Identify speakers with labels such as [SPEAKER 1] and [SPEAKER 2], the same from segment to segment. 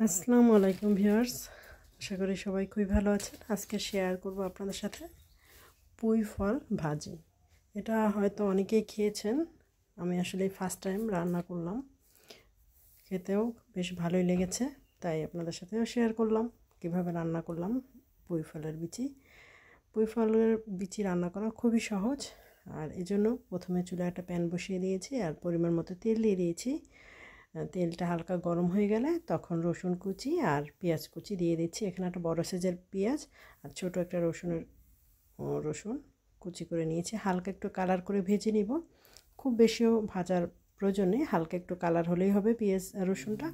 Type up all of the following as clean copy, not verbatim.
[SPEAKER 1] আসসালামু আলাইকুম ভিউয়ার্স, আশা করি সবাই খুবই ভালো আছেন। আজকে শেয়ার করব আপনাদের সাথে পুঁই ফল ভাজি। এটা হয়তো অনেকেই খেয়েছেন, আমি আসলে ফার্স্ট টাইম রান্না করলাম, খেতেও বেশ ভালোই লেগেছে, তাই আপনাদের সাথেও শেয়ার করলাম কিভাবে রান্না করলাম পুঁই ফলের বিচি। পুঁই ফলের বিচি রান্না করা খুবই সহজ, আর এজন্য প্রথমে চুলায় একটা প্যান বসিয়ে দিয়েছি আর পরিমাণ মতো তেল দিয়ে দিয়েছি। তেলটা হালকা গরম হয়ে গেলে তখন রসুন কুচি আর পেঁয়াজ কুচি দিয়ে দিচ্ছি। এখানে একটা বড় সাইজের পেঁয়াজ আর ছোট একটা রসুন কুচি করে নিয়েছি। হালকা একটু কালার করে ভেজে নিব, খুব বেশিও ভাজার প্রয়োজন নেই, হালকা একটু কালার হলেই হবে পেঁয়াজ আর রসুনটা।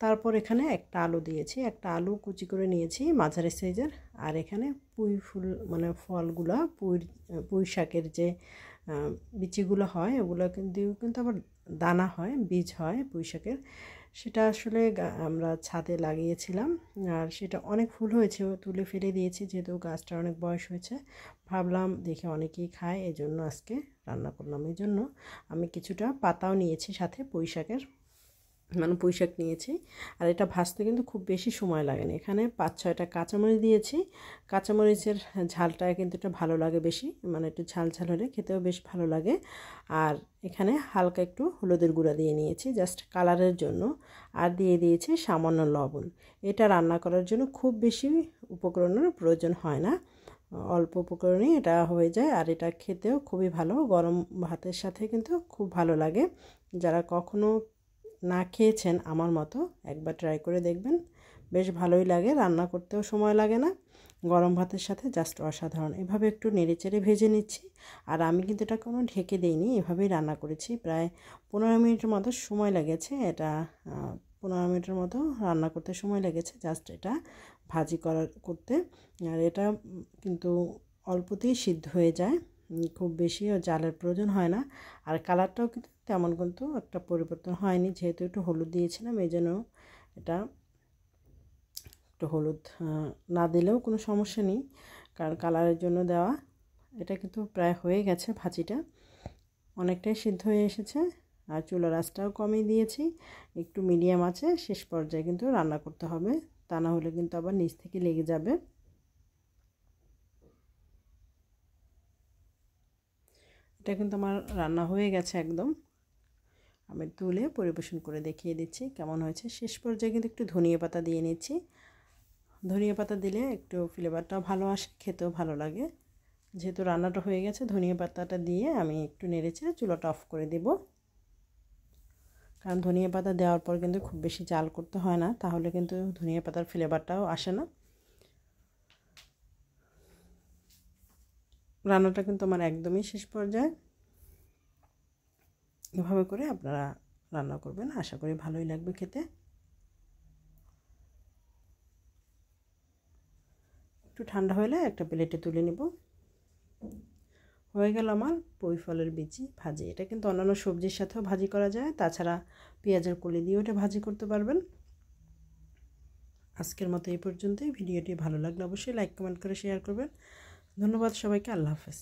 [SPEAKER 1] তারপর এখানে একটা আলু দিয়েছি, একটা আলু কুচি করে নিয়েছি মাঝারি সাইজের। আর এখানে পুঁই ফুল মানে ফলগুলো পুঁই শাকের যে বিচিগুলো হয় ওগুলো কিন্তু আবার দানা হয়, বীজ হয় পুঁই শাকের। সেটা আসলে আমরা ছাদে লাগিয়েছিলাম, আর সেটা অনেক ফুল হয়েছে, তুলে ফেলে দিয়েছি যেহেতু গাছটার অনেক বয়স হয়েছে। ভাবলাম দেখে অনেকেই খায়, এই জন্য আজকে রান্না করলাম। এই জন্য আমি কিছুটা পাতাও নিয়েছি সাথে, পুঁই শাকের মানে পুঁই শাক নিয়েছি। আর এটা ভাজতে কিন্তু খুব বেশি সময় লাগে না। এখানে 5-6টা কাঁচামরিচ দিয়েছি। কাঁচামরিচের ঝালটা কিন্তু এটা ভালো লাগে বেশি, মানে একটু ঝাল ঝাল হলে খেতেও বেশ ভালো লাগে। আর এখানে হালকা একটু হলুদের গুঁড়া দিয়ে নিয়েছি জাস্ট কালারের জন্য, আর দিয়ে দিয়েছি সামান্য লবণ। এটা রান্না করার জন্য খুব বেশি উপকরণের প্রয়োজন হয় না, অল্প উপকরণেই এটা হয়ে যায়। আর এটা খেতেও খুবই ভালো, গরম ভাতের সাথে কিন্তু খুব ভালো লাগে। যারা কখনো না খেয়েছেন আমার মতো একবার ট্রাই করে দেখবেন, বেশ ভালোই লাগে, রান্না করতেও সময় লাগে না, গরম ভাতের সাথে জাস্ট অসাধারণ। এভাবে একটু নেড়েচেড়ে ভেজে নিচ্ছি। আর আমি কিন্তু এটা কোনো ঢেকে দিইনি, এভাবেই রান্না করেছি। প্রায় 15 মিনিটের মতো সময় লেগেছে, এটা 15 মিনিটের মতো রান্না করতে সময় লেগেছে জাস্ট এটা ভাজি করতে। আর এটা কিন্তু অল্পতেই সিদ্ধ হয়ে যায়, খুব বেশিও জালের প্রয়োজন হয় না। আর কালারটাও কিন্তু তেমন কিন্তু একটা পরিবর্তন হয়নি, যেহেতু একটু হলুদ দিয়েছিলাম এই জন্য এটা একটু হলুদ না দিলেও কোনো সমস্যা নেই, কারণ কালারের জন্য দেওয়া। এটা কিন্তু প্রায় হয়ে গেছে, ভাজিটা অনেকটাই সিদ্ধ হয়ে এসেছে। আর চুলার আঁচটাও কমিয়ে দিয়েছি, একটু মিডিয়াম আছে। শেষ পর্যায়ে কিন্তু রান্না করতে হবে, তা না হলে কিন্তু আবার নিচ থেকে লেগে যাবে। এটা কিন্তু আমার রান্না হয়ে গেছে একদম, আমি তুলে পরিবেশন করে দেখিয়ে দিচ্ছি কেমন হয়েছে। শেষ পর্যায়ে কিন্তু একটু ধনিয়া পাতা দিয়ে নিচ্ছি, ধনিয়া পাতা দিলে একটু ফ্লেভারটাও ভালো আসে, খেতেও ভালো লাগে। যেহেতু রান্নাটা হয়ে গেছে, ধনিয়া পাতাটা দিয়ে আমি একটু নেড়েচেড়ে চুলাটা অফ করে দেব, কারণ ধনিয়া পাতা দেওয়ার পর কিন্তু খুব বেশি জাল করতে হয় না, তাহলে কিন্তু ধনিয়া পাতার ফ্লেভারটাও আসে না। রান্নাটা কিন্তু আমার একদমই শেষ পর্যায়ে। এভাবে করে আপনারা রান্না করবেন, আশা করি ভালোই লাগবে খেতে। একটু ঠান্ডা হলে একটা প্লেটে তুলে নেব। হয়ে গেল আমার পুঁই ফলের বিচি ভাজি। এটা কিন্তু অন্যান্য সবজির সাথেও ভাজি করা যায়, তাছাড়া পেঁয়াজের কলি দিয়েও এটা ভাজি করতে পারবেন। আজকের মতো এই পর্যন্তই। ভিডিওটি ভালো লাগলে অবশ্যই লাইক কমেন্ট করে শেয়ার করবেন। ধন্যবাদ সবাইকে, আল্লাহ হাফেজ।